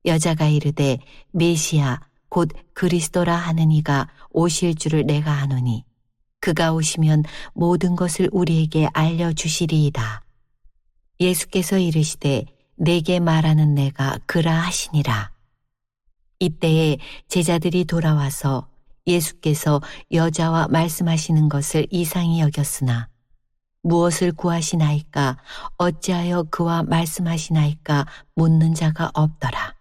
여자가 이르되 메시아 곧 그리스도라 하는 이가 오실 줄을 내가 아노니 그가 오시면 모든 것을 우리에게 알려주시리이다. 예수께서 이르시되 내게 말하는 내가 그라 하시니라. 이때에 제자들이 돌아와서 예수께서 여자와 말씀하시는 것을 이상히 여겼으나 무엇을 구하시나이까 어찌하여 그와 말씀하시나이까 묻는 자가 없더라.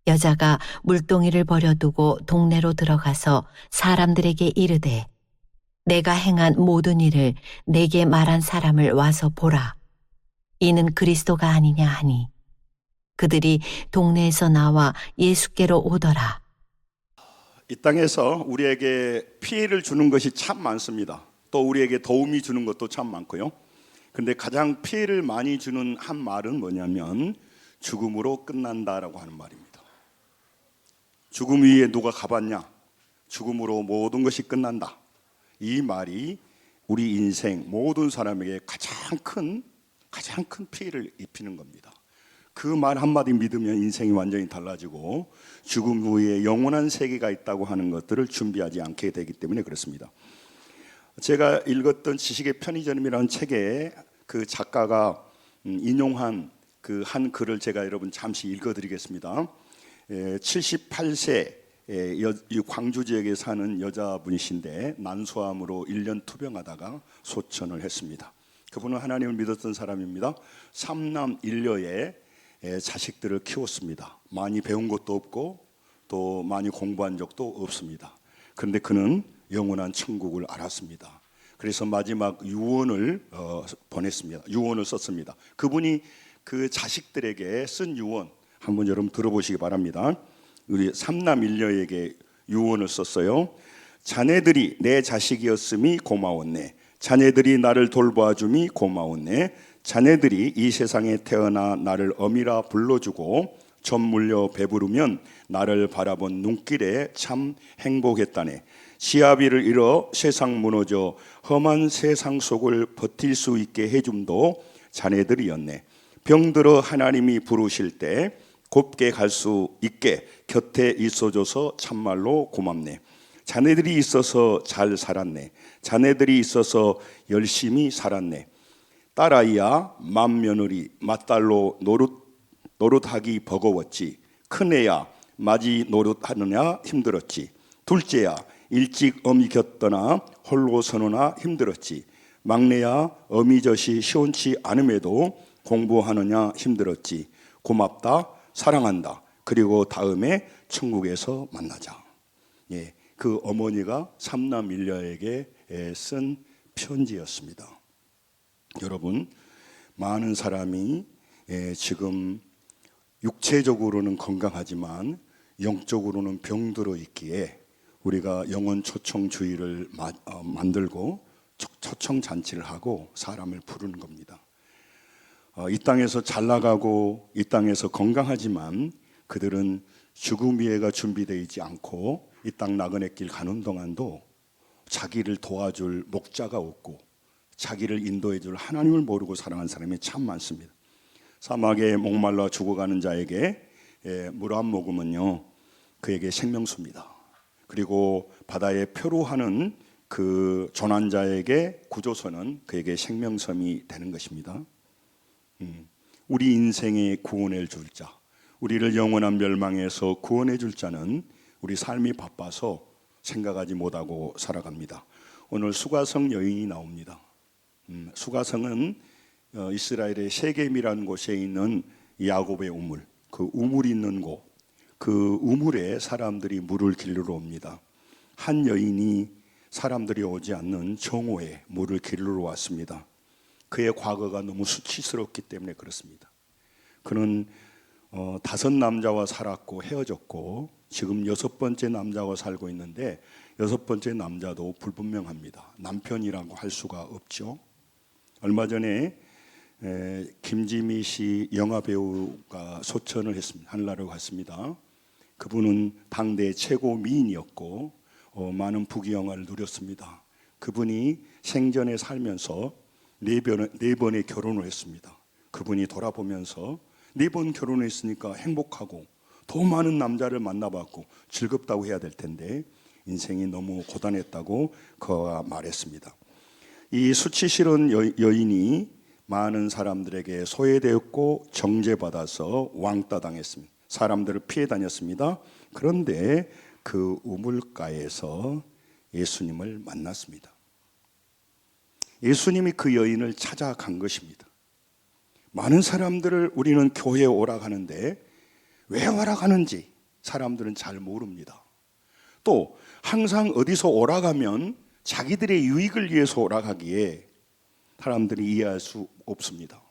여자가 물동이를 버려두고 동네로 들어가서 사람들에게 이르되 내가 행한 모든 일을 내게 말한 사람을 와서 보라. 이는 그리스도가 아니냐 하니 그들이 동네에서 나와 예수께로 오더라. 이 땅에서 우리에게 피해를 주는 것이 참 많습니다. 또 우리에게 도움이 주는 것도 참 많고요. 그런데 가장 피해를 많이 주는 한 말은 뭐냐면 죽음으로 끝난다라고 하는 말입니다. 죽음 위에 누가 가봤냐? 죽음으로 모든 것이 끝난다. 이 말이 우리 인생 모든 사람에게 가장 큰 피해를 입히는 겁니다. 그 말 한마디 믿으면 인생이 완전히 달라지고 죽음 후에 영원한 세계가 있다고 하는 것들을 준비하지 않게 되기 때문에 그렇습니다. 제가 읽었던 지식의 편의점이라는 책에 그 작가가 인용한 그 한 글을 제가 여러분 잠시 읽어드리겠습니다. 78세 광주 지역에 사는 여자분이신데 난소암으로 1년 투병하다가 소천을 했습니다. 그분은 하나님을 믿었던 사람입니다. 3남 1녀의 자식들을 키웠습니다. 많이 배운 것도 없고 또 많이 공부한 적도 없습니다. 그런데 그는 영원한 천국을 알았습니다. 그래서 마지막 유언을 보냈습니다. 유언을 썼습니다. 그분이 그 자식들에게 쓴 유언 한번 여러분 들어보시기 바랍니다. 우리 3남 1녀에게 유언을 썼어요. 자네들이 내 자식이었음이 고마웠네. 자네들이 나를 돌봐줌이 고마웠네. 자네들이 이 세상에 태어나 나를 어미라 불러주고 젖 물려 배부르면 나를 바라본 눈길에 참 행복했다네. 시아비를 잃어 세상 무너져 험한 세상 속을 버틸 수 있게 해줌도 자네들이었네. 병들어 하나님이 부르실 때 곱게 갈 수 있게 곁에 있어줘서 참말로 고맙네. 자네들이 있어서 잘 살았네. 자네들이 있어서 열심히 살았네. 딸아이야 맏며느리 맏딸로 노릇하기 버거웠지. 큰애야 맞이 노릇하느냐 힘들었지. 둘째야 일찍 어미 곁 떠나 홀로 서느나 힘들었지. 막내야 어미젖이 시원치 않음에도 공부하느냐 힘들었지. 고맙다 사랑한다. 그리고 다음에 천국에서 만나자. 예, 그 어머니가 3남 1녀에게 쓴 편지였습니다. 여러분, 많은 사람이 지금 육체적으로는 건강하지만 영적으로는 병들어 있기에 우리가 영혼 초청주의를 만들고 초청잔치를 하고 사람을 부르는 겁니다. 이 땅에서 잘 나가고 이 땅에서 건강하지만 그들은 죽음 위에가 준비되어 있지 않고 이 땅 나그네 길 가는 동안도 자기를 도와줄 목자가 없고 자기를 인도해 줄 하나님을 모르고 살아가는 사람이 참 많습니다. 사막에 목말라 죽어가는 자에게 물 한 모금은요 그에게 생명수입니다. 그리고 바다에 표류하는 그 조난자에게 구조선은 그에게 생명섬이 되는 것입니다. 우리 인생의 구원해 줄 자, 우리를 영원한 멸망에서 구원해 줄 자는 우리 삶이 바빠서 생각하지 못하고 살아갑니다. 오늘 수가성 여인이 나옵니다. 수가성은 이스라엘의 세겜이라는 곳에 있는 야곱의 우물, 그 우물이 있는 곳, 그 우물에 사람들이 물을 길르러 옵니다. 한 여인이 사람들이 오지 않는 정오에 물을 길르러 왔습니다. 그의 과거가 너무 수치스럽기 때문에 그렇습니다. 그는 5 남자와 살았고 헤어졌고 지금 6번째 남자와 살고 있는데 6번째 남자도 불분명합니다. 남편이라고 할 수가 없죠. 얼마 전에 김지미 씨 영화배우가 소천을 했습니다. 하늘나라로 갔습니다. 그분은 당대 최고 미인이었고 많은 부귀영화를 누렸습니다. 그분이 생전에 살면서 네 번의 결혼을 했습니다. 그분이 돌아보면서 4번 결혼했으니까 행복하고 더 많은 남자를 만나봤고 즐겁다고 해야 될 텐데 인생이 너무 고단했다고 그가 말했습니다. 이 수치스러운 여인이 많은 사람들에게 소외되었고 정죄받아서 왕따 당했습니다. 사람들을 피해 다녔습니다. 그런데 그 우물가에서 예수님을 만났습니다. 예수님이 그 여인을 찾아간 것입니다. 많은 사람들을 우리는 교회에 오라 하는데 왜 오라 하는지 사람들은 잘 모릅니다. 또 항상 어디서 오라 가면 자기들의 유익을 위해서 오라 하기에 사람들이 이해할 수 없습니다.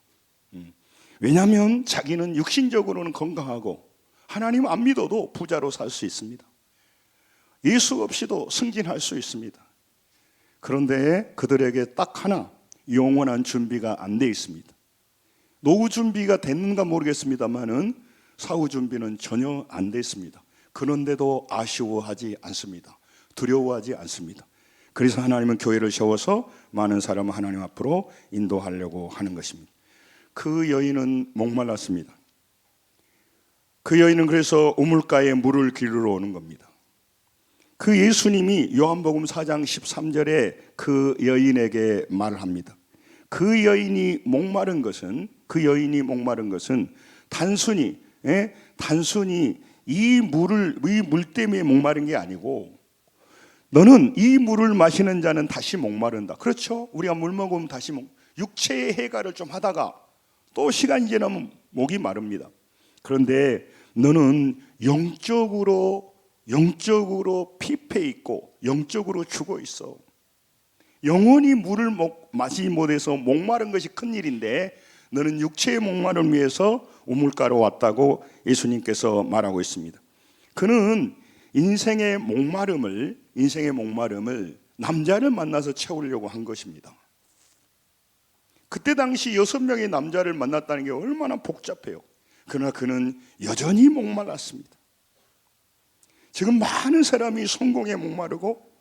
왜냐하면 자기는 육신적으로는 건강하고 하나님 안 믿어도 부자로 살 수 있습니다. 예수 없이도 승진할 수 있습니다. 그런데 그들에게 딱 하나 영원한 준비가 안 돼 있습니다. 노후 준비가 됐는가 모르겠습니다만은 사후 준비는 전혀 안 됐습니다. 그런데도 아쉬워하지 않습니다. 두려워하지 않습니다. 그래서 하나님은 교회를 세워서 많은 사람을 하나님 앞으로 인도하려고 하는 것입니다. 그 여인은 목말랐습니다. 그 여인은 그래서 우물가에 물을 기르러 오는 겁니다. 그 예수님이 요한복음 4장 13절에 그 여인에게 말을 합니다. 그 여인이 목마른 것은 단순히 이 물 때문에 목마른 게 아니고 너는 이 물을 마시는 자는 다시 목마른다. 그렇죠? 우리가 물 먹으면 다시 육체의 해가를 좀 하다가 또 시간이 지나면 목이 마릅니다. 그런데 너는 영적으로 피폐 있고 영적으로 죽어 있어. 영원히 물을 마시지 못해서 목마른 것이 큰일인데 너는 육체의 목마름을 위해서 우물가로 왔다고 예수님께서 말하고 있습니다. 그는 인생의 목마름을 남자를 만나서 채우려고 한 것입니다. 그때 당시 6명의 남자를 만났다는 게 얼마나 복잡해요. 그러나 그는 여전히 목말랐습니다. 지금 많은 사람이 성공에 목마르고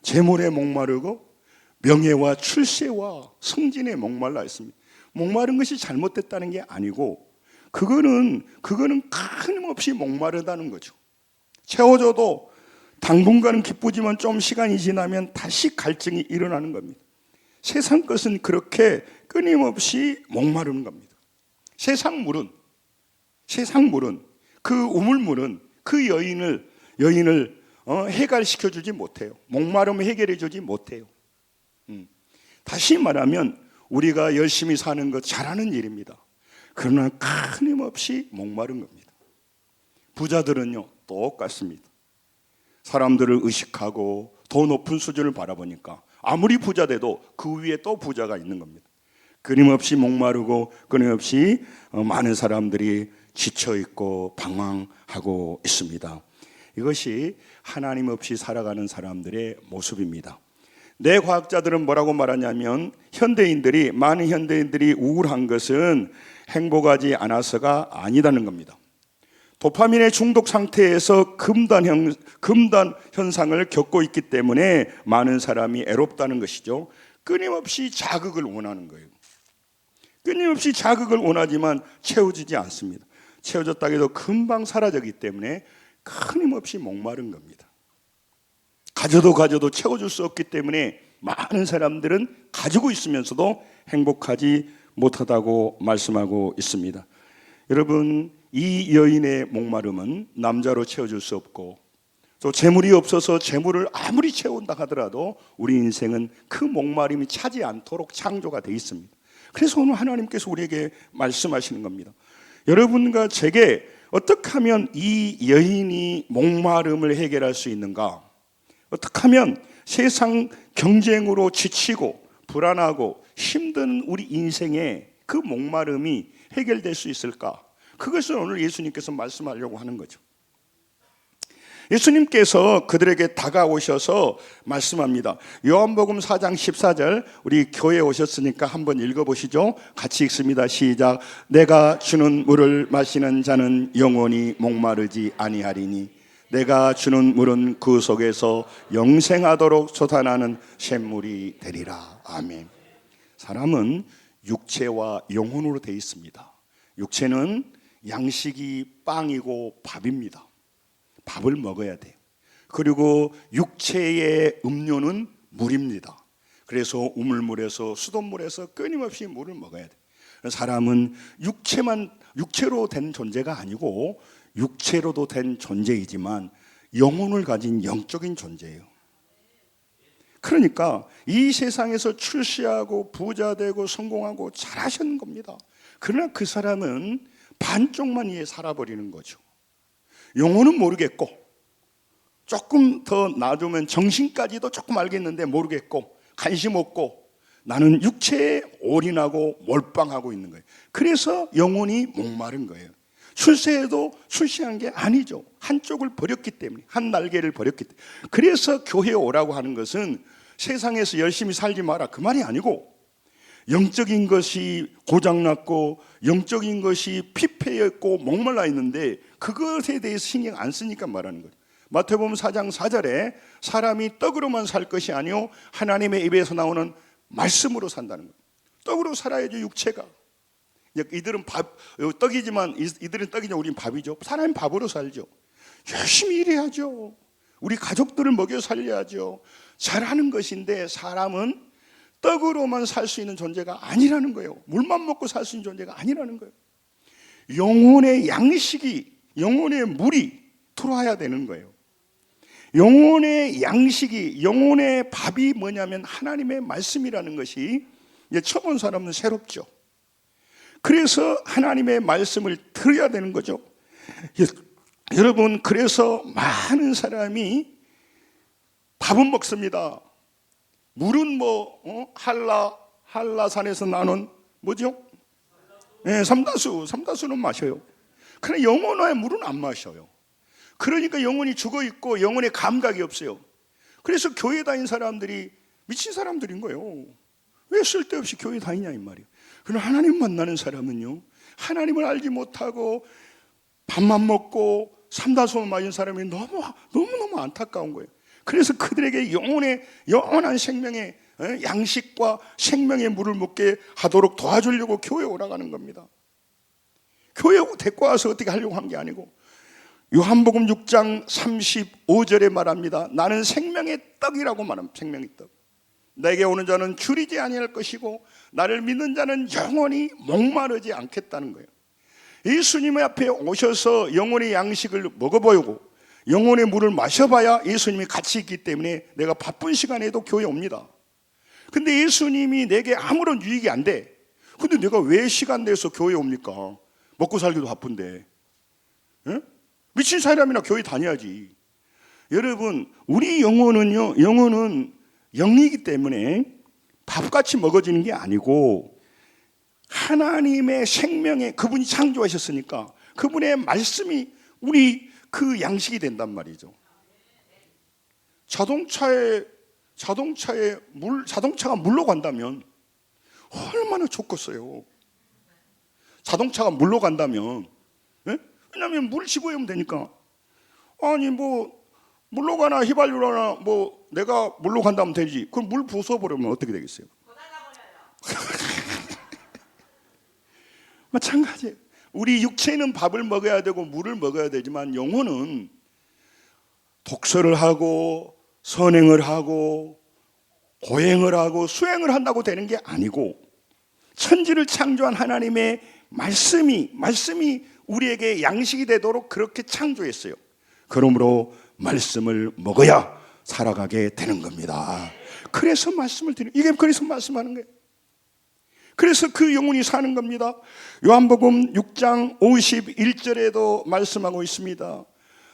재물에 목마르고 명예와 출세와 승진에 목말라 있습니다. 목마른 것이 잘못됐다는 게 아니고 그거는 끊임없이 목마르다는 거죠. 채워줘도 당분간은 기쁘지만 좀 시간이 지나면 다시 갈증이 일어나는 겁니다. 세상 것은 그렇게 끊임없이 목마르는 겁니다. 세상 물은 그 우물물은 그 여인을 해결시켜주지 못해요. 목마름을 해결해주지 못해요. 다시 말하면 우리가 열심히 사는 것 잘하는 일입니다. 그러나 끊임없이 목마른 겁니다. 부자들은요 똑같습니다. 사람들을 의식하고 더 높은 수준을 바라보니까 아무리 부자 돼도 그 위에 또 부자가 있는 겁니다. 끊임없이 목마르고 끊임없이 많은 사람들이 지쳐있고 방황하고 있습니다. 이것이 하나님 없이 살아가는 사람들의 모습입니다. 뇌과학자들은 뭐라고 말하냐면 많은 현대인들이 우울한 것은 행복하지 않아서가 아니다는 겁니다. 도파민의 중독 상태에서 금단 현상을 겪고 있기 때문에 많은 사람이 애롭다는 것이죠. 끊임없이 자극을 원하는 거예요. 끊임없이 자극을 원하지만 채워지지 않습니다. 채워졌다 해도 금방 사라지기 때문에 끊임없이 목마른 겁니다. 가져도 채워줄 수 없기 때문에 많은 사람들은 가지고 있으면서도 행복하지 못하다고 말씀하고 있습니다. 여러분, 이 여인의 목마름은 남자로 채워줄 수 없고 또 재물이 없어서 재물을 아무리 채운다 하더라도 우리 인생은 그 목마름이 차지 않도록 창조가 되어 있습니다. 그래서 오늘 하나님께서 우리에게 말씀하시는 겁니다. 여러분과 제게 어떻게 하면 이 여인이 목마름을 해결할 수 있는가? 어떻게 하면 세상 경쟁으로 지치고 불안하고 힘든 우리 인생의 그 목마름이 해결될 수 있을까? 그것을 오늘 예수님께서 말씀하려고 하는 거죠. 예수님께서 그들에게 다가오셔서 말씀합니다. 요한복음 4장 14절, 우리 교회에 오셨으니까 한번 읽어보시죠. 같이 읽습니다. 시작. 내가 주는 물을 마시는 자는 영원히 목마르지 아니하리니 내가 주는 물은 그 속에서 영생하도록 솟아나는 샘물이 되리라. 아멘. 사람은 육체와 영혼으로 되어 있습니다. 육체는 양식이 빵이고 밥입니다. 밥을 먹어야 돼요. 그리고 육체의 음료는 물입니다. 그래서 우물물에서 수돗물에서 끊임없이 물을 먹어야 돼요. 사람은 육체로 된 존재가 아니고 육체로도 된 존재이지만 영혼을 가진 영적인 존재예요. 그러니까 이 세상에서 출세하고 부자 되고 성공하고 잘하신 겁니다. 그러나 그 사람은 반쪽만 이해 살아버리는 거죠. 영혼은 모르겠고 조금 더 놔두면 정신까지도 조금 알겠는데 모르겠고 관심 없고 나는 육체에 올인하고 몰빵하고 있는 거예요. 그래서 영혼이 목마른 거예요. 출세해도 출세한 게 아니죠. 한쪽을 버렸기 때문에, 한 날개를 버렸기 때문에. 그래서 교회에 오라고 하는 것은 세상에서 열심히 살지 마라 그 말이 아니고, 영적인 것이 고장났고 영적인 것이 피폐했고 목말라 있는데 그것에 대해서 신경 안 쓰니까 말하는 거예요. 마태복음 4장 4절에 사람이 떡으로만 살 것이 아니요 하나님의 입에서 나오는 말씀으로 산다는 거예요. 떡으로 살아야죠. 육체가. 이들은 떡이지만 이들은 떡이냐 우린 밥이죠. 사람은 밥으로 살죠. 열심히 일해야죠. 우리 가족들을 먹여 살려야죠. 잘하는 것인데 사람은 떡으로만 살 수 있는 존재가 아니라는 거예요. 물만 먹고 살 수 있는 존재가 아니라는 거예요. 영혼의 양식이, 영혼의 물이 들어와야 되는 거예요. 영혼의 양식이, 영혼의 밥이 뭐냐면 하나님의 말씀이라는 것이 처음 온 사람은 새롭죠. 그래서 하나님의 말씀을 들어야 되는 거죠. 여러분, 그래서 많은 사람이 밥은 먹습니다. 물은 한라산에서 나는 뭐죠? 네, 삼다수는 마셔요. 그러나 영혼의 물은 안 마셔요. 그러니까 영혼이 죽어 있고 영혼의 감각이 없어요. 그래서 교회 다닌 사람들이 미친 사람들인 거예요. 왜 쓸데없이 교회 다니냐 이 말이에요. 그러나 하나님 만나는 사람은요, 하나님을 알지 못하고 밥만 먹고 삼다수만 마신 사람이 너무너무 안타까운 거예요. 그래서 그들에게 영원한 생명의 양식과 생명의 물을 먹게 하도록 도와주려고 교회에 오라가는 겁니다. 교회에 데리고 와서 어떻게 하려고 한 게 아니고, 요한복음 6장 35절에 말합니다. 나는 생명의 떡이라고 말합니다. 생명의 떡. 내게 오는 자는 줄이지 아니할 것이고 나를 믿는 자는 영원히 목마르지 않겠다는 거예요. 예수님 앞에 오셔서 영혼의 양식을 먹어보고 영혼의 물을 마셔봐야 예수님이 같이 있기 때문에 내가 바쁜 시간에도 교회에 옵니다. 근데 예수님이 내게 아무런 유익이 안 돼. 근데 내가 왜 시간 내서 교회에 옵니까? 먹고 살기도 바쁜데. 에? 미친 사람이나 교회 다녀야지. 여러분, 우리 영혼은 영이기 때문에 밥같이 먹어지는 게 아니고 하나님의 생명에, 그분이 창조하셨으니까 그분의 말씀이 우리 그 양식이 된단 말이죠. 자동차가 물로 간다면 얼마나 좋겠어요. 자동차가 물로 간다면, 예? 왜냐하면 물 집어오면 되니까. 아니 물로 가나 휘발유로나 내가 물로 간다면 되지. 그럼 물 부숴버리면 어떻게 되겠어요? 마찬가지예요. 우리 육체는 밥을 먹어야 되고 물을 먹어야 되지만 영혼은 독서를 하고 선행을 하고 고행을 하고 수행을 한다고 되는 게 아니고, 천지를 창조한 하나님의 말씀이 우리에게 양식이 되도록 그렇게 창조했어요. 그러므로 말씀을 먹어야 살아가게 되는 겁니다. 그래서 말씀을 드리는, 이게 그래서 말씀하는 거예요. 그래서 그 영혼이 사는 겁니다. 요한복음 6장 51절에도 말씀하고 있습니다.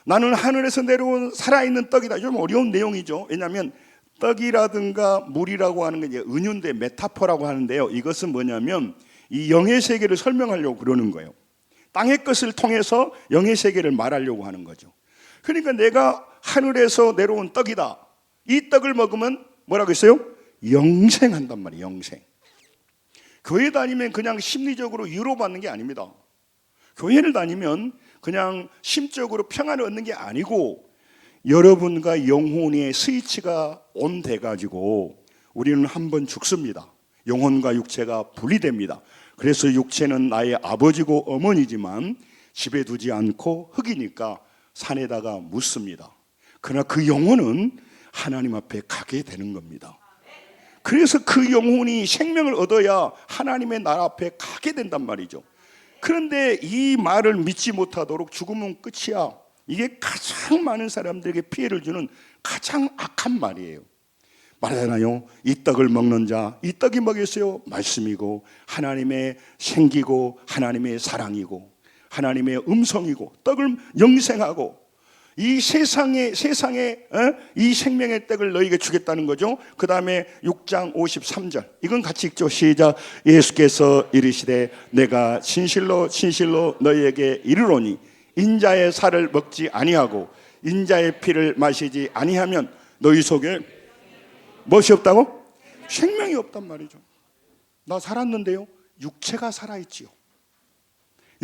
나는 하늘에서 내려온 살아있는 떡이다. 좀 어려운 내용이죠. 왜냐하면 떡이라든가 물이라고 하는 게 이제 은유인데 메타포라고 하는데요. 이것은 뭐냐면 이 영의 세계를 설명하려고 그러는 거예요. 땅의 것을 통해서 영의 세계를 말하려고 하는 거죠. 그러니까 내가 하늘에서 내려온 떡이다. 이 떡을 먹으면 뭐라고 했어요? 영생한단 말이에요. 영생. 교회 다니면 그냥 심리적으로 위로받는 게 아닙니다. 교회를 다니면 그냥 심적으로 평안을 얻는 게 아니고 여러분과 영혼의 스위치가 온 돼가지고 우리는 한번 죽습니다. 영혼과 육체가 분리됩니다. 그래서 육체는 나의 아버지고 어머니지만 집에 두지 않고 흙이니까 산에다가 묻습니다. 그러나 그 영혼은 하나님 앞에 가게 되는 겁니다. 그래서 그 영혼이 생명을 얻어야 하나님의 나라 앞에 가게 된단 말이죠. 그런데 이 말을 믿지 못하도록 죽으면 끝이야, 이게 가장 많은 사람들에게 피해를 주는 가장 악한 말이에요. 말하잖아요. 이 떡을 먹는 자, 이 떡이 뭐겠어요? 말씀이고 하나님의 생기고 하나님의 사랑이고 하나님의 음성이고 떡을 영생하고 이 세상에 이 생명의 떡을 너희에게 주겠다는 거죠. 그 다음에 6장 53절, 이건 같이 읽죠. 시작. 예수께서 이르시되 내가 진실로 진실로 너희에게 이르노니 인자의 살을 먹지 아니하고 인자의 피를 마시지 아니하면 너희 속에 무엇이 없다고? 생명이 없단 말이죠. 나 살았는데요, 육체가 살아있지요.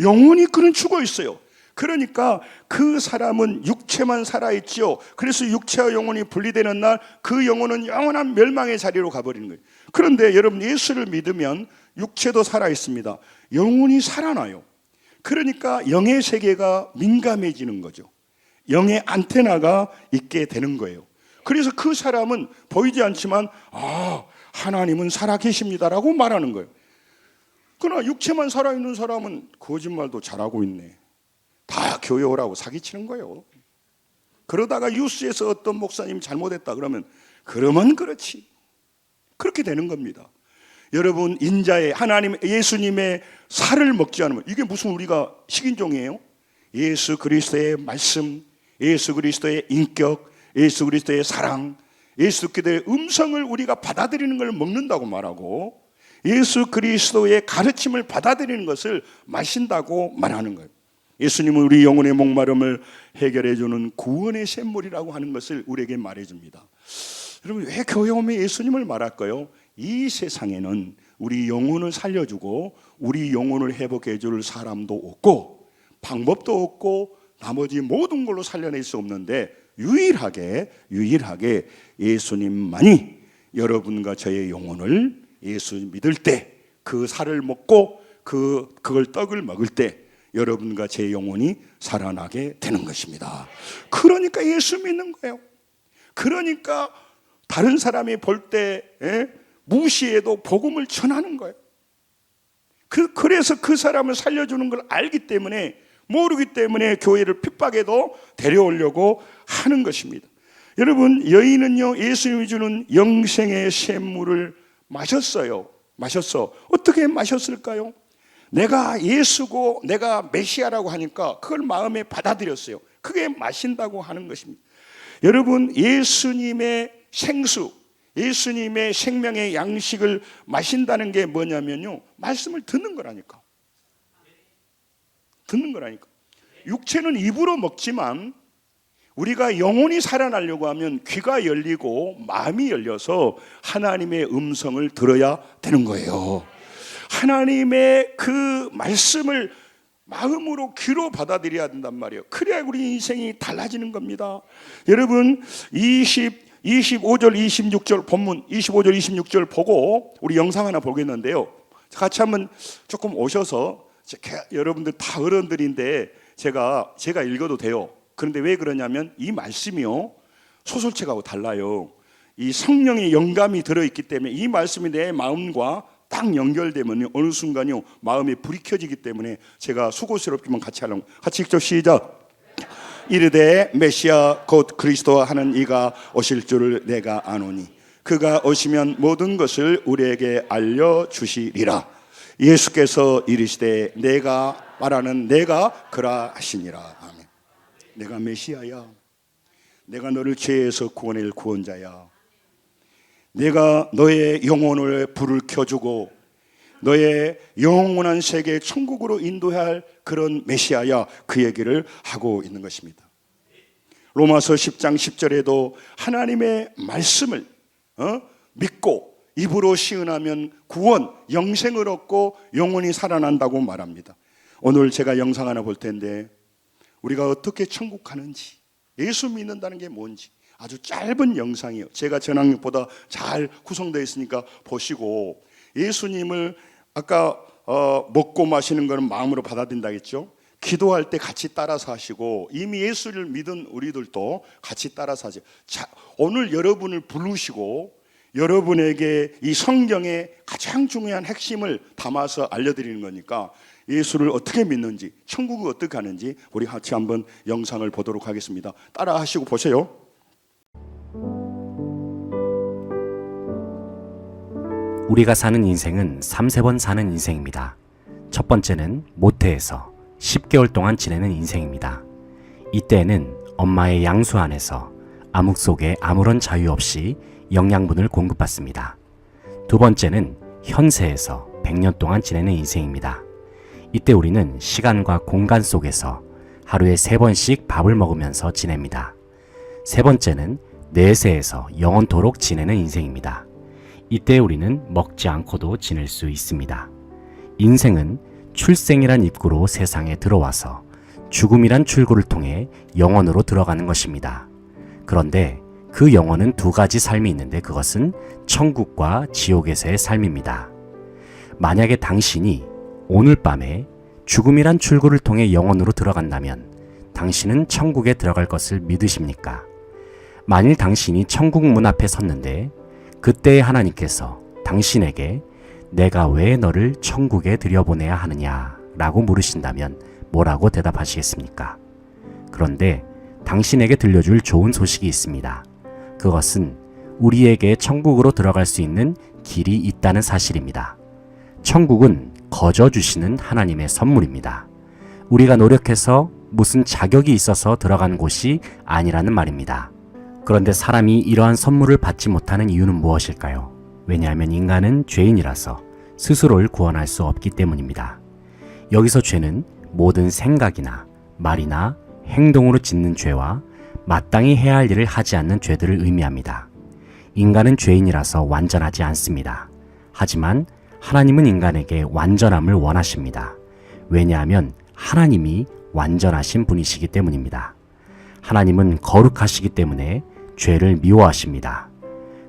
영혼이 그는 죽어 있어요. 그러니까 그 사람은 육체만 살아있지요. 그래서 육체와 영혼이 분리되는 날 그 영혼은 영원한 멸망의 자리로 가버리는 거예요. 그런데 여러분, 예수를 믿으면 육체도 살아있습니다. 영혼이 살아나요. 그러니까 영의 세계가 민감해지는 거죠. 영의 안테나가 있게 되는 거예요. 그래서 그 사람은 보이지 않지만 하나님은 살아계십니다라고 말하는 거예요. 그러나 육체만 살아있는 사람은 거짓말도 잘하고 있네, 다 교회 오라고 사기치는 거예요. 그러다가 뉴스에서 어떤 목사님 잘못했다 그러면 그렇지, 그렇게 되는 겁니다. 여러분, 인자의 하나님 예수님의 살을 먹지 않으면, 이게 무슨 우리가 식인종이에요? 예수 그리스도의 말씀, 예수 그리스도의 인격, 예수 그리스도의 사랑, 예수 그리스도의 음성을 우리가 받아들이는 걸 먹는다고 말하고, 예수 그리스도의 가르침을 받아들이는 것을 마신다고 말하는 거예요. 예수님은 우리 영혼의 목마름을 해결해 주는 구원의 샘물이라고 하는 것을 우리에게 말해줍니다. 여러분, 왜 교회 오면 예수님을 말할까요? 이 세상에는 우리 영혼을 살려주고 우리 영혼을 회복해 줄 사람도 없고 방법도 없고 나머지 모든 걸로 살려낼 수 없는데, 유일하게 예수님만이 여러분과 저의 영혼을 예수 믿을 때, 그 살을 먹고 그걸 떡을 먹을 때 여러분과 제 영혼이 살아나게 되는 것입니다. 그러니까 예수 믿는 거예요. 그러니까 다른 사람이 볼 때 무시해도 복음을 전하는 거예요. 그래서 그 사람을 살려주는 걸 알기 때문에, 모르기 때문에 교회를 핍박해도 데려오려고 하는 것입니다. 여러분, 여인은요, 예수님이 주는 영생의 샘물을 마셨어요. 어떻게 마셨을까요? 내가 예수고 내가 메시아라고 하니까 그걸 마음에 받아들였어요. 그게 마신다고 하는 것입니다. 여러분, 예수님의 생수, 예수님의 생명의 양식을 마신다는 게 뭐냐면요, 말씀을 듣는 거라니까. 육체는 입으로 먹지만 우리가 영혼이 살아나려고 하면 귀가 열리고 마음이 열려서 하나님의 음성을 들어야 되는 거예요. 하나님의 그 말씀을 마음으로 귀로 받아들여야 된단 말이에요. 그래야 우리 인생이 달라지는 겁니다. 여러분, 25절 26절 본문 25절 26절 보고 우리 영상 하나 보겠는데요, 같이 한번 조금 오셔서, 여러분들 다 어른들인데 제가 읽어도 돼요. 그런데 왜 그러냐면 이 말씀이요, 소설책하고 달라요. 이 성령의 영감이 들어있기 때문에 이 말씀이 내 마음과 딱 연결되면 어느 순간요 마음에 불이 켜지기 때문에 제가 수고스럽지만 같이 하려고. 같이 읽죠. 시작. 이르되 메시아 곧 그리스도와 하는 이가 오실 줄을 내가 아노니 그가 오시면 모든 것을 우리에게 알려주시리라. 예수께서 이르시되 내가 말하는 내가 그라 하시니라. 아멘. 내가 메시아야. 내가 너를 죄에서 구원할 구원자야. 내가 너의 영혼을 불을 켜주고 너의 영원한 세계 천국으로 인도할 그런 메시아야. 그 얘기를 하고 있는 것입니다. 로마서 10장 10절에도 하나님의 말씀을 믿고 입으로 시은하면 구원, 영생을 얻고 영원히 살아난다고 말합니다. 오늘 제가 영상 하나 볼 텐데, 우리가 어떻게 천국 가는지, 예수 믿는다는 게 뭔지 아주 짧은 영상이에요. 제가 전학력보다 잘 구성되어 있으니까 보시고, 예수님을 아까 먹고 마시는 거는 마음으로 받아들인다 했죠. 기도할 때 같이 따라서 하시고 이미 예수를 믿은 우리들도 같이 따라서 하세요. 자, 오늘 여러분을 부르시고 여러분에게 이 성경의 가장 중요한 핵심을 담아서 알려드리는 거니까 예수를 어떻게 믿는지, 천국을 어떻게 가는지 우리 같이 한번 영상을 보도록 하겠습니다. 따라 하시고 보세요. 우리가 사는 인생은 3-4번 사는 인생입니다. 첫 번째는 모태에서 10개월 동안 지내는 인생입니다. 이때에는 엄마의 양수 안에서 암흑 속에 아무런 자유 없이 영양분을 공급받습니다. 두 번째는 현세에서 100년 동안 지내는 인생입니다. 이때 우리는 시간과 공간 속에서 하루에 3번씩 밥을 먹으면서 지냅니다. 세 번째는 내세에서 영원토록 지내는 인생입니다. 이때 우리는 먹지 않고도 지낼 수 있습니다. 인생은 출생이란 입구로 세상에 들어와서 죽음이란 출구를 통해 영원으로 들어가는 것입니다. 그런데 그 영혼은 2가지 삶이 있는데 그것은 천국과 지옥에서의 삶입니다. 만약에 당신이 오늘 밤에 죽음이란 출구를 통해 영혼으로 들어간다면 당신은 천국에 들어갈 것을 믿으십니까? 만일 당신이 천국 문 앞에 섰는데 그때 하나님께서 당신에게 내가 왜 너를 천국에 들여보내야 하느냐 라고 물으신다면 뭐라고 대답하시겠습니까? 그런데 당신에게 들려줄 좋은 소식이 있습니다. 그것은 우리에게 천국으로 들어갈 수 있는 길이 있다는 사실입니다. 천국은 거저 주시는 하나님의 선물입니다. 우리가 노력해서 무슨 자격이 있어서 들어간 곳이 아니라는 말입니다. 그런데 사람이 이러한 선물을 받지 못하는 이유는 무엇일까요? 왜냐하면 인간은 죄인이라서 스스로를 구원할 수 없기 때문입니다. 여기서 죄는 모든 생각이나 말이나 행동으로 짓는 죄와 마땅히 해야 할 일을 하지 않는 죄들을 의미합니다. 인간은 죄인이라서 완전하지 않습니다. 하지만 하나님은 인간에게 완전함을 원하십니다. 왜냐하면 하나님이 완전하신 분이시기 때문입니다. 하나님은 거룩하시기 때문에 죄를 미워하십니다.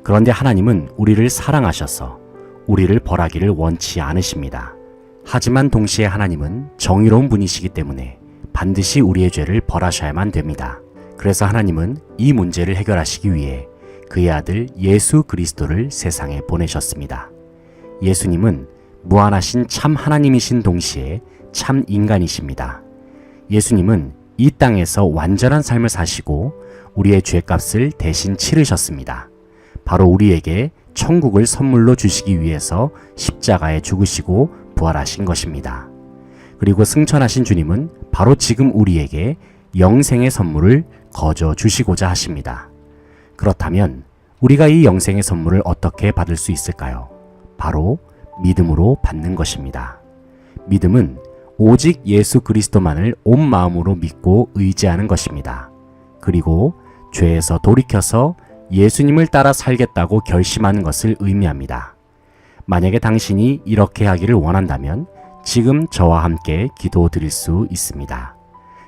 그런데 하나님은 우리를 사랑하셔서 우리를 벌하기를 원치 않으십니다. 하지만 동시에 하나님은 정의로운 분이시기 때문에 반드시 우리의 죄를 벌하셔야만 됩니다. 그래서 하나님은 이 문제를 해결하시기 위해 그의 아들 예수 그리스도를 세상에 보내셨습니다. 예수님은 무한하신 참 하나님이신 동시에 참 인간이십니다. 예수님은 이 땅에서 완전한 삶을 사시고 우리의 죄값을 대신 치르셨습니다. 바로 우리에게 천국을 선물로 주시기 위해서 십자가에 죽으시고 부활하신 것입니다. 그리고 승천하신 주님은 바로 지금 우리에게 영생의 선물을 거저 주시고자 하십니다. 그렇다면 우리가 이 영생의 선물을 어떻게 받을 수 있을까요? 바로 믿음으로 받는 것입니다. 믿음은 오직 예수 그리스도만을 온 마음으로 믿고 의지하는 것입니다. 그리고 죄에서 돌이켜서 예수님을 따라 살겠다고 결심하는 것을 의미합니다. 만약에 당신이 이렇게 하기를 원한다면 지금 저와 함께 기도 드릴 수 있습니다.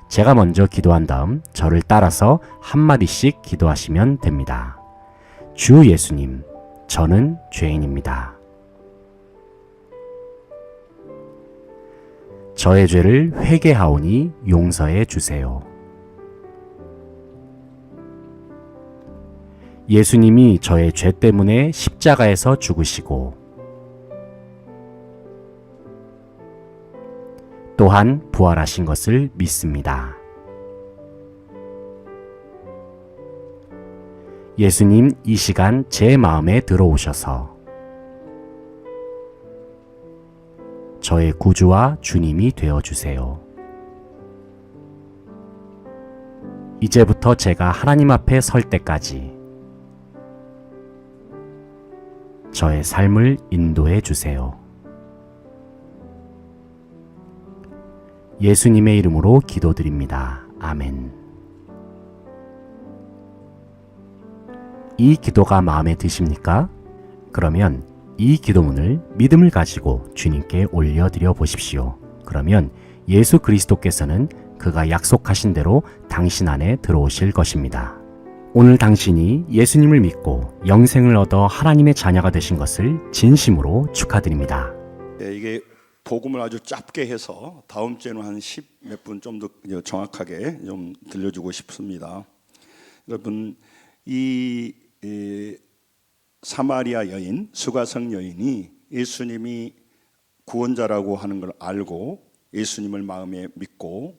제가 먼저 기도한 다음 저를 따라서 한마디씩 기도하시면 됩니다. 주 예수님, 저는 죄인입니다. 저의 죄를 회개하오니 용서해 주세요. 예수님이 저의 죄 때문에 십자가에서 죽으시고 또한 부활하신 것을 믿습니다. 예수님, 이 시간 제 마음에 들어오셔서 저의 구주와 주님이 되어주세요. 이제부터 제가 하나님 앞에 설 때까지 저의 삶을 인도해 주세요. 예수님의 이름으로 기도드립니다. 아멘. 이 기도가 마음에 드십니까? 그러면 이 기도문을 믿음을 가지고 주님께 올려드려 보십시오. 그러면 예수 그리스도께서는 그가 약속하신 대로 당신 안에 들어오실 것입니다. 오늘 당신이 예수님을 믿고 영생을 얻어 하나님의 자녀가 되신 것을 진심으로 축하드립니다. 이게 복음을 아주 짧게 해서 다음 주에는 한 10 몇 분 좀 더 정확하게 좀 들려주고 싶습니다. 여러분, 이 사마리아 여인, 수가성 여인이 예수님이 구원자라고 하는 걸 알고 예수님을 마음에 믿고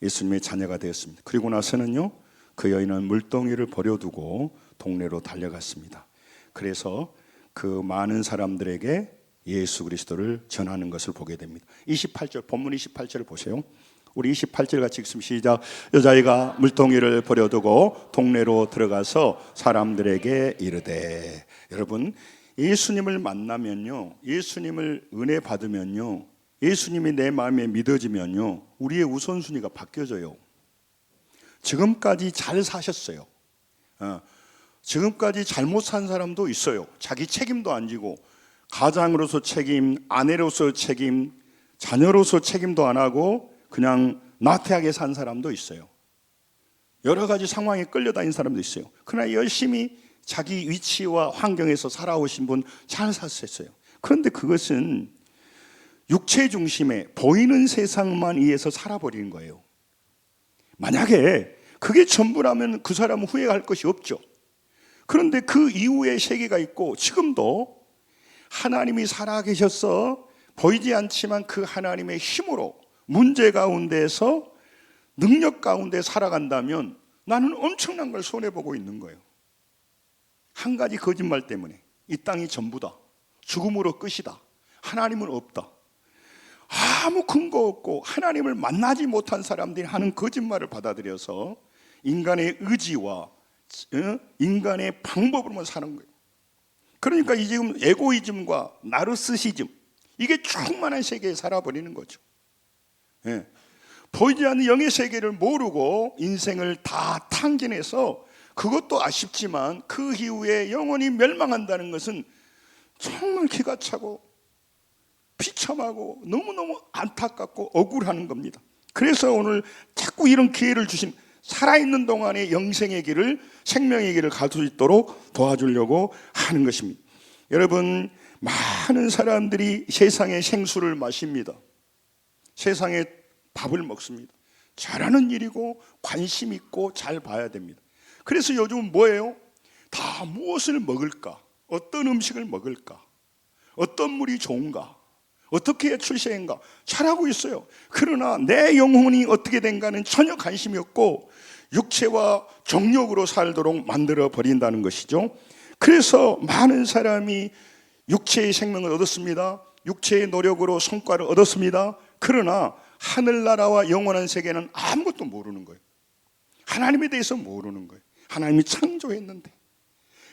예수님의 자녀가 되었습니다. 그리고 나서는요, 그 여인은 물동이를 버려두고 동네로 달려갔습니다. 그래서 그 많은 사람들에게 예수 그리스도를 전하는 것을 보게 됩니다. 28절, 본문 28절을 보세요. 우리 28절 같이 읽습니다. 시작. 여자아이가 물동이를 버려두고 동네로 들어가서 사람들에게 이르되. 여러분, 예수님을 만나면요, 예수님을 은혜 받으면요, 예수님이 내 마음에 믿어지면요, 우리의 우선순위가 바뀌어져요. 지금까지 잘 사셨어요. 지금까지 잘못 산 사람도 있어요. 자기 책임도 안 지고, 가장으로서 책임, 아내로서 책임, 자녀로서 책임도 안 하고 그냥 나태하게 산 사람도 있어요. 여러 가지 상황에 끌려다닌 사람도 있어요. 그러나 열심히 자기 위치와 환경에서 살아오신 분 잘 사셨어요. 그런데 그것은 육체 중심에 보이는 세상만 위해서 살아버리는 거예요. 만약에 그게 전부라면 그 사람은 후회할 것이 없죠. 그런데 그 이후의 세계가 있고, 지금도 하나님이 살아계셔서 보이지 않지만 그 하나님의 힘으로 문제 가운데서 능력 가운데 살아간다면 나는 엄청난 걸 손해보고 있는 거예요. 한 가지 거짓말 때문에 이 땅이 전부다, 죽음으로 끝이다, 하나님은 없다, 아무 근거 없고 하나님을 만나지 못한 사람들이 하는 거짓말을 받아들여서 인간의 의지와 인간의 방법으로만 사는 거예요. 그러니까 이 지금 에고이즘과 나르시시즘, 이게 충만한 세계에 살아버리는 거죠. 보이지 않는 영의 세계를 모르고 인생을 다 탕진해서, 그것도 아쉽지만 그 이후에 영원히 멸망한다는 것은 정말 기가 차고 비참하고 너무너무 안타깝고 억울한 겁니다. 그래서 오늘 자꾸 이런 기회를 주신, 살아있는 동안에 영생의 길을, 생명의 길을 갈 수 있도록 도와주려고 하는 것입니다. 여러분, 많은 사람들이 세상의 생수를 마십니다. 세상의 밥을 먹습니다. 잘하는 일이고 관심 있고 잘 봐야 됩니다. 그래서 요즘은 뭐예요? 다 무엇을 먹을까? 어떤 음식을 먹을까? 어떤 물이 좋은가? 어떻게 출세인가? 잘하고 있어요. 그러나 내 영혼이 어떻게 된가는 전혀 관심이 없고 육체와 정욕으로 살도록 만들어 버린다는 것이죠. 그래서 많은 사람이 육체의 생명을 얻었습니다. 육체의 노력으로 성과를 얻었습니다. 그러나 하늘나라와 영원한 세계는 아무것도 모르는 거예요. 하나님에 대해서 모르는 거예요. 하나님이 창조했는데.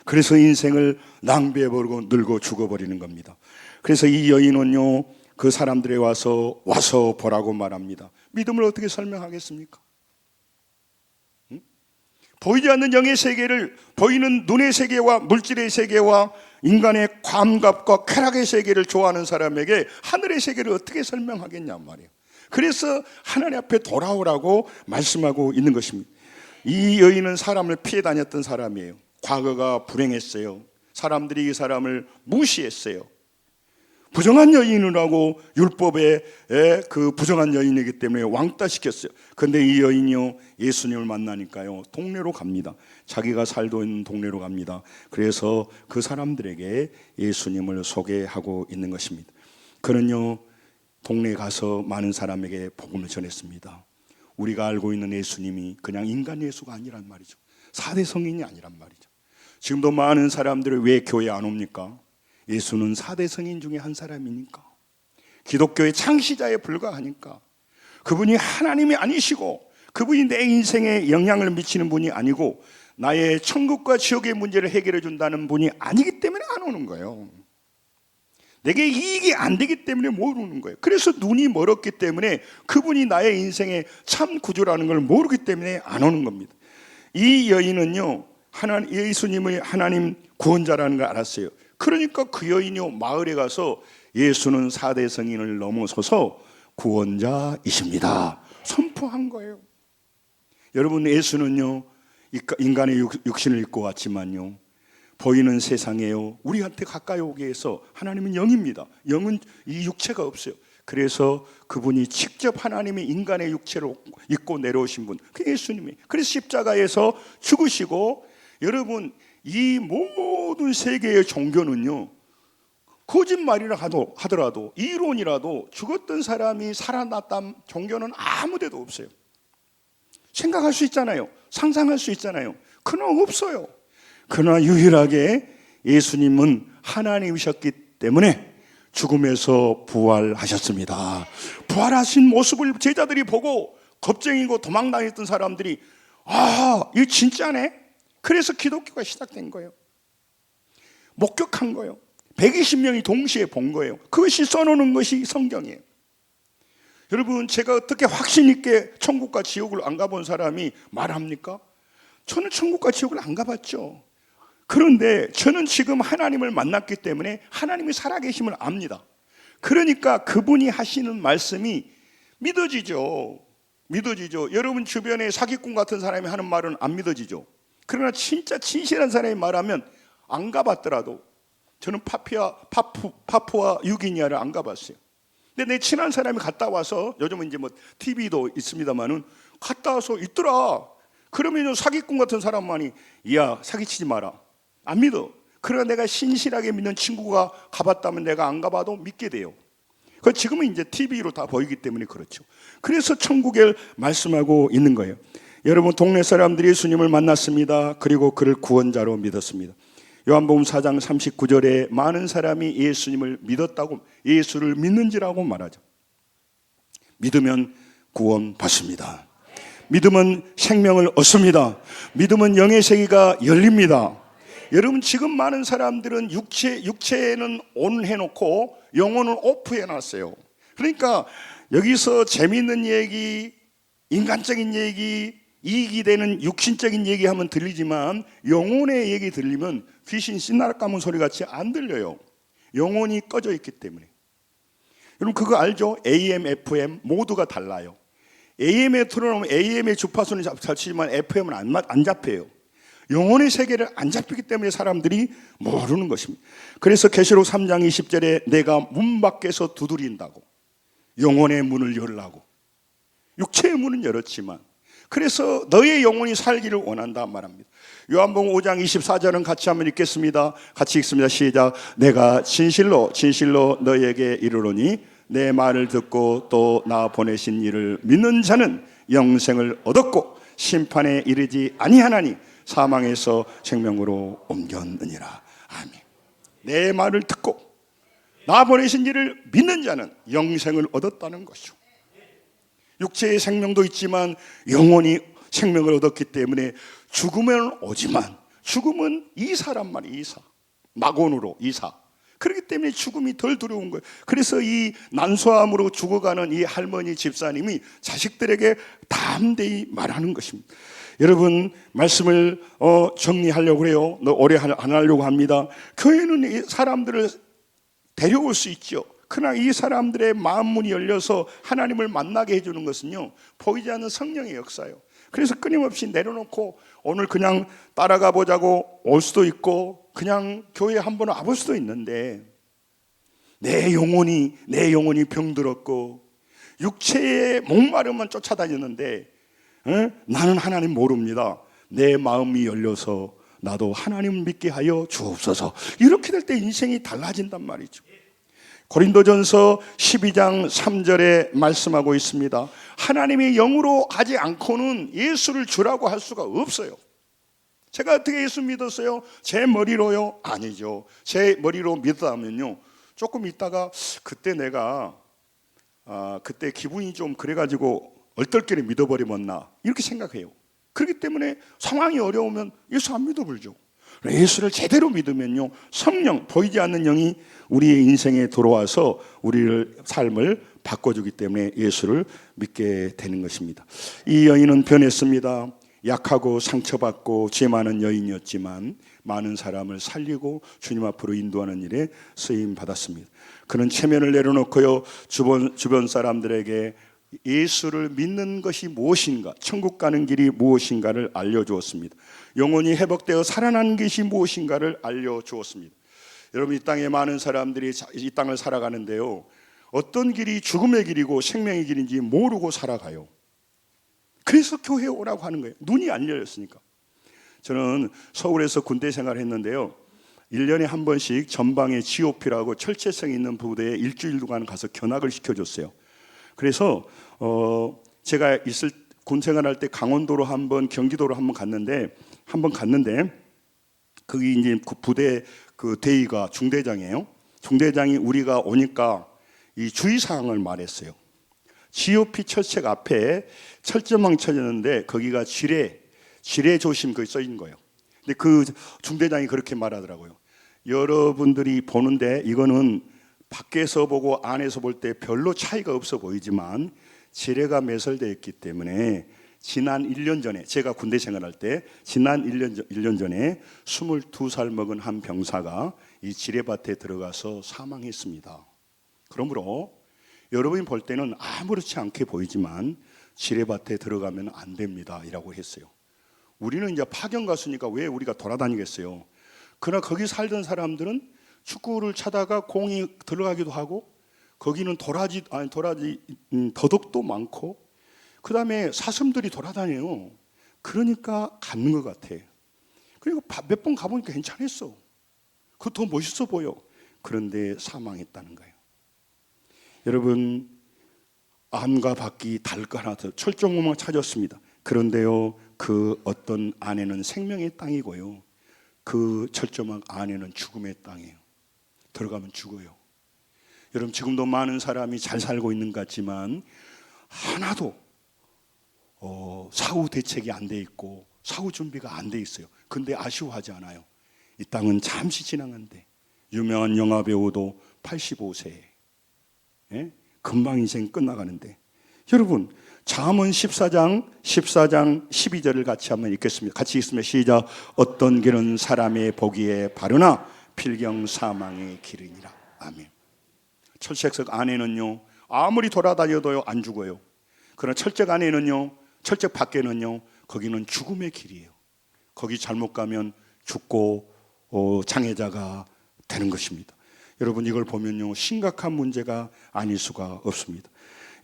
그래서 인생을 낭비해버리고 늙어 죽어버리는 겁니다. 그래서 이 여인은요, 그 사람들에 와서 보라고 말합니다. 믿음을 어떻게 설명하겠습니까? 보이지 않는 영의 세계를 보이는 눈의 세계와 물질의 세계와 인간의 감각과 쾌락의 세계를 좋아하는 사람에게 하늘의 세계를 어떻게 설명하겠냐 말이에요. 그래서 하나님 앞에 돌아오라고 말씀하고 있는 것입니다. 이 여인은 사람을 피해 다녔던 사람이에요. 과거가 불행했어요. 사람들이 이 사람을 무시했어요. 부정한 여인이라고, 율법의 그 부정한 여인이기 때문에 왕따시켰어요. 그런데 이 여인이요, 예수님을 만나니까요, 동네로 갑니다. 자기가 살고 있는 동네로 갑니다. 그래서 그 사람들에게 예수님을 소개하고 있는 것입니다. 그는요, 동네에 가서 많은 사람에게 복음을 전했습니다. 우리가 알고 있는 예수님이 그냥 인간 예수가 아니란 말이죠. 4대 성인이 아니란 말이죠. 지금도 많은 사람들이 왜 교회에 안 옵니까? 예수는 4대 성인 중에 한 사람이니까, 기독교의 창시자에 불과하니까, 그분이 하나님이 아니시고 그분이 내 인생에 영향을 미치는 분이 아니고 나의 천국과 지옥의 문제를 해결해 준다는 분이 아니기 때문에 안 오는 거예요. 내게 이익이 안 되기 때문에 모르는 거예요. 그래서 눈이 멀었기 때문에, 그분이 나의 인생의 참 구조라는 걸 모르기 때문에 안 오는 겁니다. 이 여인은요, 예수님의 하나님 구원자라는 걸 알았어요. 그러니까 그 여인이요, 마을에 가서 예수는 4대 성인을 넘어서서 구원자이십니다 선포한 거예요. 여러분, 예수는요, 인간의 육신을 입고 왔지만요, 보이는 세상에요, 우리한테 가까이 오게 해서, 하나님은 영입니다. 영은 이 육체가 없어요. 그래서 그분이 직접 하나님의 인간의 육체로 입고 내려오신 분, 그 예수님이. 그래서 십자가에서 죽으시고, 여러분 이 모든 세계의 종교는요, 거짓말이라 하더라도, 이론이라도 죽었던 사람이 살아났다는 종교는 아무 데도 없어요. 생각할 수 있잖아요. 상상할 수 있잖아요. 그러나 없어요. 그러나 유일하게 예수님은 하나님이셨기 때문에 죽음에서 부활하셨습니다. 부활하신 모습을 제자들이 보고 겁쟁이고 도망다녔던 사람들이, 아, 이거 진짜네? 그래서 기독교가 시작된 거예요. 목격한 거예요. 120명이 동시에 본 거예요. 그것이 써놓는 것이 성경이에요. 여러분, 제가 어떻게 확신 있게 천국과 지옥을 안 가본 사람이 말합니까? 저는 천국과 지옥을 안 가봤죠. 그런데 저는 지금 하나님을 만났기 때문에 하나님이 살아계심을 압니다. 그러니까 그분이 하시는 말씀이 믿어지죠. 여러분 주변에 사기꾼 같은 사람이 하는 말은 안 믿어지죠. 그러나 진짜 진실한 사람이 말하면, 안 가봤더라도, 저는 파푸아 뉴기니아를 안 가봤어요. 근데 내 친한 사람이 갔다 와서, 요즘은 이제 뭐 TV도 있습니다만은, 갔다 와서 있더라. 그러면 사기꾼 같은 사람만이, 야, 사기치지 마라. 안 믿어. 그러나 내가 신실하게 믿는 친구가 가봤다면 내가 안 가봐도 믿게 돼요. 그 지금은 이제 TV로 다 보이기 때문에 그렇죠. 그래서 천국을 말씀하고 있는 거예요. 여러분, 동네 사람들이 예수님을 만났습니다. 그리고 그를 구원자로 믿었습니다. 요한복음 4장 39절에 많은 사람이 예수님을 믿었다고, 예수를 믿는지라고 말하죠. 믿으면 구원 받습니다. 믿으면 생명을 얻습니다. 믿으면 영의 세계가 열립니다. 여러분, 지금 많은 사람들은 육체에는 온 해놓고 영혼은 오프 해놨어요. 그러니까 여기서 재미있는 얘기, 인간적인 얘기, 이익이 되는 육신적인 얘기하면 들리지만, 영혼의 얘기 들리면 귀신 신나락 가문 소리 같이 안 들려요. 영혼이 꺼져 있기 때문에. 여러분 그거 알죠? AM, FM 모두가 달라요. AM에 틀어놓으면 AM의 주파수는 잡히지만 FM은 안 잡혀요. 영혼의 세계를 안 잡히기 때문에 사람들이 모르는 것입니다. 그래서 계시록 3장 20절에 내가 문 밖에서 두드린다고, 영혼의 문을 열라고. 육체의 문은 열었지만, 그래서 너의 영혼이 살기를 원한다 말합니다. 요한복음 5장 24절은 같이 한번 읽겠습니다. 같이 읽습니다. 시작. 내가 진실로 너희에게 이르노니 내 말을 듣고 또 나 보내신 이를 믿는 자는 영생을 얻었고 심판에 이르지 아니하나니 사망에서 생명으로 옮겼느니라. 아멘. 내 말을 듣고 나 보내신 이를 믿는 자는 영생을 얻었다는 것이죠. 육체의 생명도 있지만 영혼이 생명을 얻었기 때문에 죽으면 오지만, 죽음은 이사란 말이에요. 이사. 낙원으로 이사. 그렇기 때문에 죽음이 덜 두려운 거예요. 그래서 이 난소암으로 죽어가는 이 할머니 집사님이 자식들에게 담대히 말하는 것입니다. 여러분, 말씀을 정리하려고 해요. 오래 안 하려고 합니다. 교회는 이 사람들을 데려올 수 있죠. 그러나 이 사람들의 마음 문이 열려서 하나님을 만나게 해주는 것은요, 보이지 않는 성령의 역사예요. 그래서 끊임없이 내려놓고 오늘 그냥 따라가 보자고 올 수도 있고, 그냥 교회에 한번 와볼 수도 있는데, 내 영혼이 병들었고 육체의 목마름만 쫓아다녔는데, 나는 하나님 모릅니다. 내 마음이 열려서 나도 하나님 믿게 하여 주옵소서. 이렇게 될 때 인생이 달라진단 말이죠. 고린도전서 12장 3절에 말씀하고 있습니다. 하나님의 영으로 하지 않고는 예수를 주라고 할 수가 없어요. 제가 어떻게 예수 믿었어요? 제 머리로요? 아니죠. 제 머리로 믿었다면요, 조금 있다가 그때 내가 그때 기분이 좀 그래가지고 얼떨결에 믿어버리면 나, 이렇게 생각해요. 그렇기 때문에 상황이 어려우면 예수 안 믿어버리죠. 예수를 제대로 믿으면요, 성령, 보이지 않는 영이 우리의 인생에 들어와서 우리를 삶을 바꿔주기 때문에 예수를 믿게 되는 것입니다. 이 여인은 변했습니다. 약하고 상처받고 죄 많은 여인이었지만 많은 사람을 살리고 주님 앞으로 인도하는 일에 쓰임 받았습니다. 그는 체면을 내려놓고요, 주변 사람들에게 예수를 믿는 것이 무엇인가, 천국 가는 길이 무엇인가를 알려주었습니다. 영혼이 회복되어 살아나는 것이 무엇인가를 알려주었습니다. 여러분, 이 땅에 많은 사람들이 이 땅을 살아가는데요, 어떤 길이 죽음의 길이고 생명의 길인지 모르고 살아가요. 그래서 교회에 오라고 하는 거예요. 눈이 안 열렸으니까. 저는 서울에서 군대 생활을 했는데요, 1년에 한 번씩 전방에 GOP라고 철제성 있는 부대에 일주일간 가서 견학을 시켜줬어요. 그래서 제가 군 생활할 때 강원도로 한번, 경기도로 한번 갔는데 거기 이제 그 부대 그 대위가 중대장이에요. 중대장이 우리가 오니까 이 주의사항을 말했어요. GOP 철책 앞에 철조망 쳐졌는데 거기가 지뢰 조심 거기 써 있는 거예요. 근데 그 중대장이 그렇게 말하더라고요. 여러분들이 보는데 이거는 밖에서 보고 안에서 볼 때 별로 차이가 없어 보이지만 지뢰가 매설되어 있기 때문에 지난 1년 전에, 제가 군대 생활할 때 지난 1년 전에 22살 먹은 한 병사가 이 지뢰밭에 들어가서 사망했습니다. 그러므로 여러분이 볼 때는 아무렇지 않게 보이지만 지뢰밭에 들어가면 안 됩니다 이라고 했어요. 우리는 이제 파견 갔으니까 왜 우리가 돌아다니겠어요. 그러나 거기 살던 사람들은 축구를 차다가 공이 들어가기도 하고, 거기는 더덕도 많고, 그 다음에 사슴들이 돌아다녀요. 그러니까 갖는 것 같아. 그리고 몇 번 가보니까 괜찮았어. 그거 더 멋있어 보여. 그런데 사망했다는 거예요. 여러분, 안과 밖이 달가나서 철종망 찾았습니다. 그런데요, 그 어떤 안에는 생명의 땅이고요, 그 철조망 안에는 죽음의 땅이에요. 들어가면 죽어요. 여러분, 지금도 많은 사람이 잘 살고 있는 것 같지만 하나도 사후 대책이 안 돼 있고 사후 준비가 안 돼 있어요. 근데 아쉬워하지 않아요. 이 땅은 잠시 지나간대. 유명한 영화 배우도 85세에 금방 인생 끝나가는데, 여러분, 잠언 14장 12절을 같이 한번 읽겠습니다. 같이 읽으면 시작. 어떤 길은 사람의 보기에 바르나 필경 사망의 길이니라. 아멘. 철책석 안에는요, 아무리 돌아다녀도요 안 죽어요. 그러나 철책 안에는요, 철책 밖에는요, 거기는 죽음의 길이에요. 거기 잘못 가면 죽고 장애자가 되는 것입니다. 여러분, 이걸 보면요, 심각한 문제가 아닐 수가 없습니다.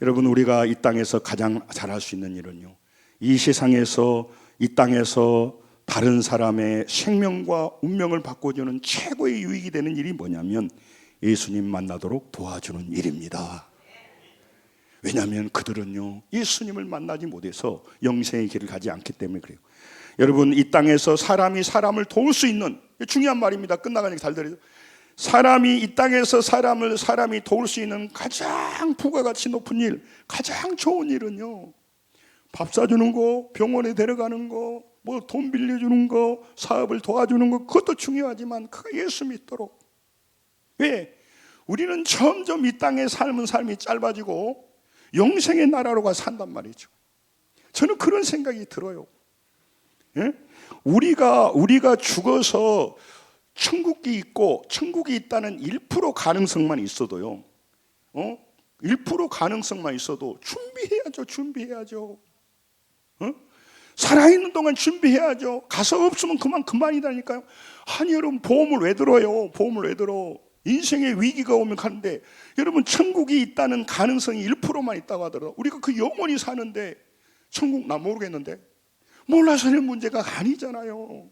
여러분, 우리가 이 땅에서 가장 잘할 수 있는 일은요, 이 세상에서, 이 땅에서 다른 사람의 생명과 운명을 바꿔주는 최고의 유익이 되는 일이 뭐냐면 예수님 만나도록 도와주는 일입니다. 왜냐하면 그들은요, 예수님을 만나지 못해서 영생의 길을 가지 않기 때문에 그래요. 여러분, 이 땅에서 사람이 사람을 도울 수 있는, 중요한 말입니다. 끝나가니까 잘 들어요. 사람이 이 땅에서 사람이 도울 수 있는 가장 부가가치 높은 일, 가장 좋은 일은요, 밥 사주는 거, 병원에 데려가는 거, 뭐 돈 빌려주는 거, 사업을 도와주는 거, 그것도 중요하지만 그거 예수 믿도록. 왜? 우리는 점점 이 땅에 삶은 삶이 짧아지고 영생의 나라로 산단 말이죠. 저는 그런 생각이 들어요. 예? 우리가 죽어서 천국이 있고, 천국이 있다는 1% 가능성만 있어도요, 1% 가능성만 있어도 준비해야죠. 살아있는 동안 준비해야죠. 가서 없으면 그만이다니까요. 아니, 여러분, 보험을 왜 들어요? 인생의 위기가 오면 가는데, 여러분, 천국이 있다는 가능성이 1%만 있다고 하더라도 우리가 그 영원히 사는데, 천국 나 모르겠는데, 몰라서 하는 문제가 아니잖아요.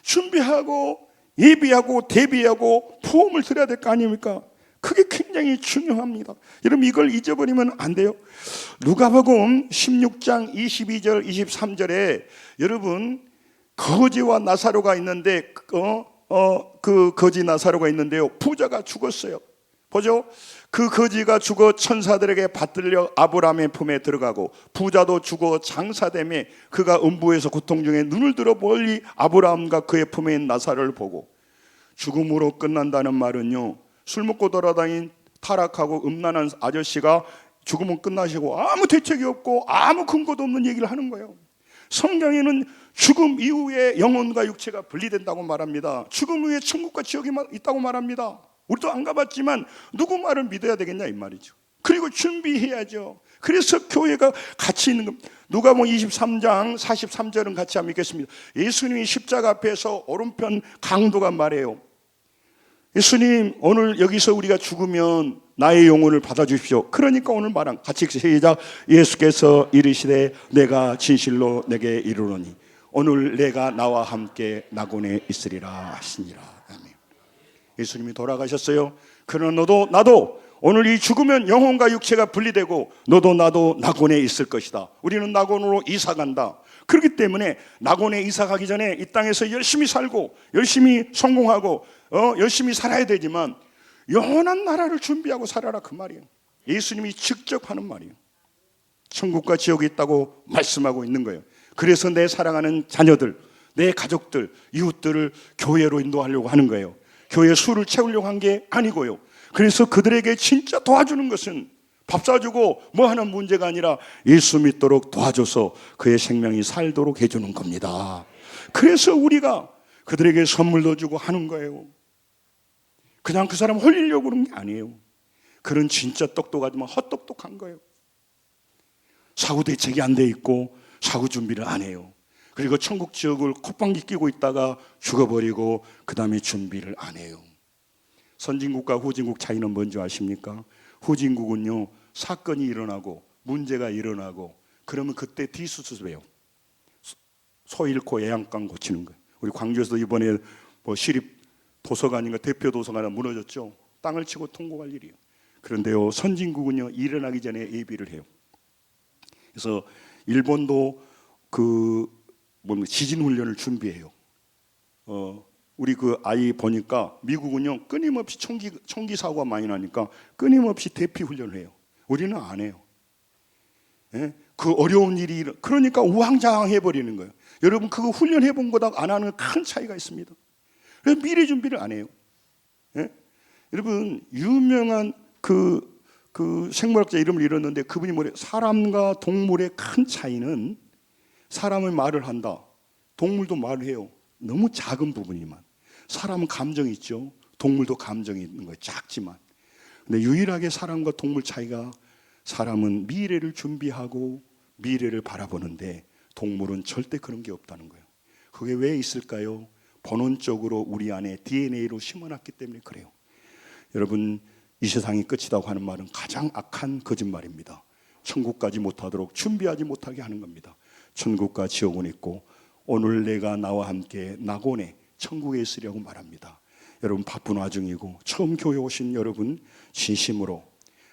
준비하고 예비하고 대비하고 보험을 들어야 될 거 아닙니까? 그게 굉장히 중요합니다. 여러분, 이걸 잊어버리면 안 돼요. 누가복음 16장 22절 23절에 여러분, 거지와 나사로가 있는데 그 거지 나사로가 있는데요, 부자가 죽었어요. 보죠? 그 거지가 죽어 천사들에게 받들려 아브라함의 품에 들어가고, 부자도 죽어 장사되매 그가 음부에서 고통 중에 눈을 들어 멀리 아브라함과 그의 품에 있는 나사로를 보고, 죽음으로 끝난다는 말은요, 술 먹고 돌아다닌 타락하고 음란한 아저씨가 죽으면 끝나시고 아무 대책이 없고 아무 근거도 없는 얘기를 하는 거예요. 성경에는 죽음 이후에 영혼과 육체가 분리된다고 말합니다. 죽음 후에 천국과 지옥이 있다고 말합니다. 우리도 안 가봤지만 누구 말을 믿어야 되겠냐 이 말이죠. 그리고 준비해야죠. 그래서 교회가 같이 있는 겁니다. 누가복음 23장 43절은 같이 한번 읽겠습니다. 예수님이 십자가 앞에서 오른편 강도가 말해요. 예수님, 오늘 여기서 우리가 죽으면 나의 영혼을 받아주십시오. 그러니까 오늘 말한 같이 시작. 예수께서 이르시되 내가 진실로 내게 이르노니 오늘 내가 나와 함께 낙원에 있으리라 하시니라. 아멘. 예수님이 돌아가셨어요. 그러나 너도 나도 오늘 이 죽으면 영혼과 육체가 분리되고 너도 나도 낙원에 있을 것이다. 우리는 낙원으로 이사간다. 그렇기 때문에 낙원에 이사가기 전에 이 땅에서 열심히 살고 열심히 성공하고 열심히 살아야 되지만 영원한 나라를 준비하고 살아라, 그 말이에요. 예수님이 직접 하는 말이에요. 천국과 지옥이 있다고 말씀하고 있는 거예요. 그래서 내 사랑하는 자녀들, 내 가족들, 이웃들을 교회로 인도하려고 하는 거예요. 교회 수를 채우려고 한 게 아니고요. 그래서 그들에게 진짜 도와주는 것은 밥 사주고 뭐 하는 문제가 아니라 예수 믿도록 도와줘서 그의 생명이 살도록 해주는 겁니다. 그래서 우리가 그들에게 선물도 주고 하는 거예요. 그냥 그 사람 홀리려고 그런 게 아니에요. 그런 진짜 똑똑하지만 헛똑똑한 거예요. 사후 대책이 안 돼 있고 사후 준비를 안 해요. 그리고 천국 지역을 콧방귀 끼고 있다가 죽어버리고 그 다음에 준비를 안 해요. 선진국과 후진국 차이는 뭔지 아십니까? 후진국은요, 사건이 일어나고 문제가 일어나고 그러면 그때 뒤수습해요. 소 잃고 애양간 고치는 거예요. 우리 광주에서 이번에 뭐 시립 도서관인가 대표 도서관이 무너졌죠. 땅을 치고 통곡할 일이에요. 그런데요, 선진국은요, 일어나기 전에 예비를 해요. 그래서 일본도 지진 훈련을 준비해요. 우리 그 아이 보니까 미국은요, 끊임없이 총기 사고가 많이 나니까 끊임없이 대피 훈련을 해요. 우리는 안 해요. 예? 그 어려운 일이 그러니까 우왕좌왕해 버리는 거예요. 여러분, 그거 훈련해 본 거다 안 하는 큰 차이가 있습니다. 그래서 미래 준비를 안 해요. 예? 여러분, 유명한 그 생물학자 이름을 잃었는데 그분이 뭐래요? 사람과 동물의 큰 차이는 사람은 말을 한다. 동물도 말을 해요. 너무 작은 부분이만. 사람은 감정이 있죠. 동물도 감정이 있는 거예요. 작지만. 근데 유일하게 사람과 동물 차이가 사람은 미래를 준비하고 미래를 바라보는데 동물은 절대 그런 게 없다는 거예요. 그게 왜 있을까요? 본원적으로 우리 안에 DNA로 심어놨기 때문에 그래요. 여러분, 이 세상이 끝이라고 하는 말은 가장 악한 거짓말입니다. 천국까지 못하도록 준비하지 못하게 하는 겁니다. 천국과 지옥은 있고 오늘 내가 나와 함께 낙원에 천국에 있으려고 말합니다. 여러분, 바쁜 와중이고 처음 교회 오신 여러분, 진심으로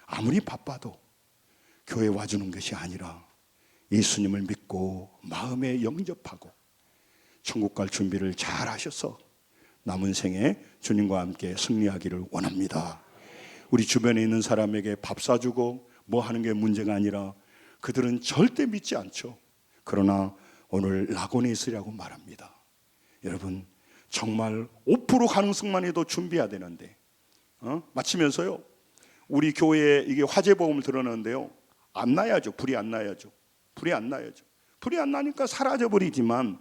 아무리 바빠도 교회 와주는 것이 아니라 예수님을 믿고 마음에 영접하고 천국 갈 준비를 잘 하셔서 남은 생에 주님과 함께 승리하기를 원합니다. 우리 주변에 있는 사람에게 밥 사주고 뭐 하는 게 문제가 아니라 그들은 절대 믿지 않죠. 그러나 오늘 낙원에 있으려고 말합니다. 여러분, 정말 5% 가능성만 해도 준비해야 되는데 마치면서요, 우리 교회에 이게 화재보험을 들어놨는데요, 안 나야죠. 불이 안 나야죠. 불이 안 나야죠. 불이 안 나니까 사라져 버리지만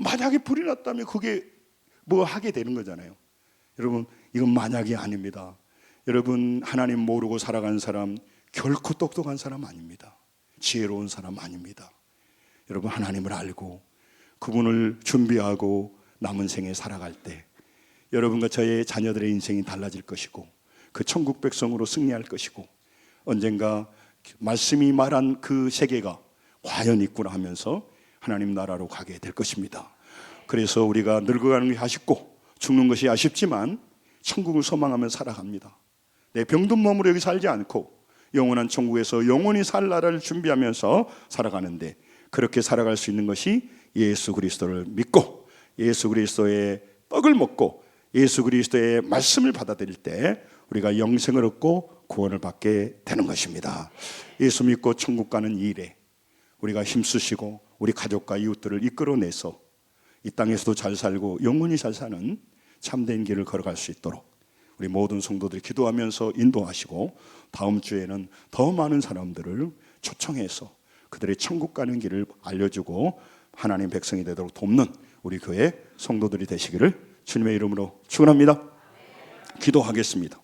만약에 불이 났다면 그게 뭐 하게 되는 거잖아요. 여러분, 이건 만약이 아닙니다. 여러분, 하나님 모르고 살아간 사람 결코 똑똑한 사람 아닙니다. 지혜로운 사람 아닙니다. 여러분, 하나님을 알고 그분을 준비하고 남은 생에 살아갈 때 여러분과 저의 자녀들의 인생이 달라질 것이고 그 천국 백성으로 승리할 것이고 언젠가 말씀이 말한 그 세계가 과연 있구나 하면서 하나님 나라로 가게 될 것입니다. 그래서 우리가 늙어가는 것이 아쉽고 죽는 것이 아쉽지만 천국을 소망하며 살아갑니다. 내 병든 몸으로 여기 살지 않고 영원한 천국에서 영원히 살 나라를 준비하면서 살아가는데, 그렇게 살아갈 수 있는 것이 예수 그리스도를 믿고 예수 그리스도의 떡을 먹고 예수 그리스도의 말씀을 받아들일 때 우리가 영생을 얻고 구원을 받게 되는 것입니다. 예수 믿고 천국 가는 일에 우리가 힘쓰시고 우리 가족과 이웃들을 이끌어내서 이 땅에서도 잘 살고 영원히 잘 사는 참된 길을 걸어갈 수 있도록 우리 모든 성도들이 기도하면서 인도하시고, 다음 주에는 더 많은 사람들을 초청해서 그들의 천국 가는 길을 알려주고 하나님 백성이 되도록 돕는 우리 교회 성도들이 되시기를 주님의 이름으로 축원합니다. 기도하겠습니다.